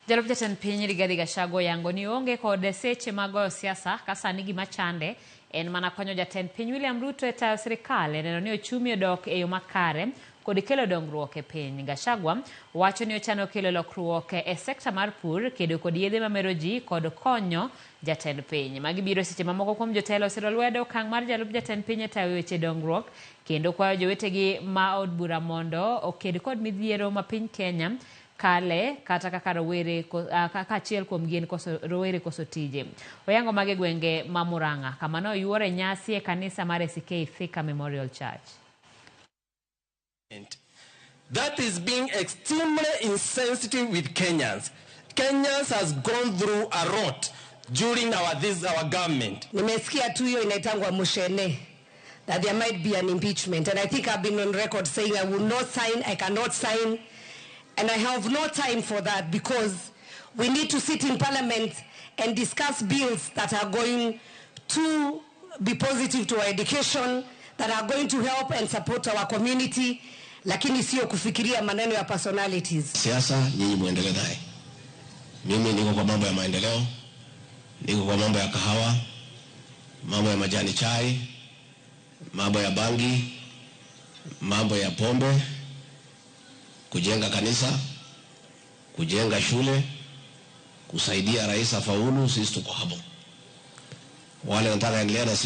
Jalup jatend piny Rigathi Gachagua yango ni onge kod seche magoyo siasa kasani gima chande en mana konyo jatend piny William Ruto e tayo sirikal neno ni ochumi odok e yo makare kod kelo dongruok e piny. Gachagua wacho ni ochano kelo lokruok e sekta mar pur, kedo kod yedhe mamero ji kod konyo jatend piny. Magi biro seche mamoko kuom jotelo osiro lwedo okang' mar jalup jatend piny e tayo weche dongruok kendo kwayo jowetegi ma od bura mondo oked kod midhiero ma piny Kenya kale kata kaka rowere kaka achiel kuom gin rowere koso tije. Oyango mage gwenge ma Murang'a kama no yuore nyasi e kanisa mar ACK Thika Memorial Church. That is being extremely insensitive with Kenyans. Kenyans has gone through a lot during our government. Nimesikia tu hiyo inaitangwa mushene, that there might be an impeachment, and I think I've been on record saying I will not sign, I cannot sign. And I have no time for that because we need to sit in Parliament and discuss bills that are going to be positive to our education, that are going to help and support our community, lakini sio kufikiria maneno ya personalities. Siasa nyinyi muendelee naye. Mimi niko kwa mambo ya maendeleo, niko kwa mambo ya kahawa, mambo ya majani chai, mambo ya bangi, mambo ya pombe, kujenga kanisa, kujenga shule, kusaidia rais afaulu, sisi tuko hapo. Wale wanataka endelea na siasa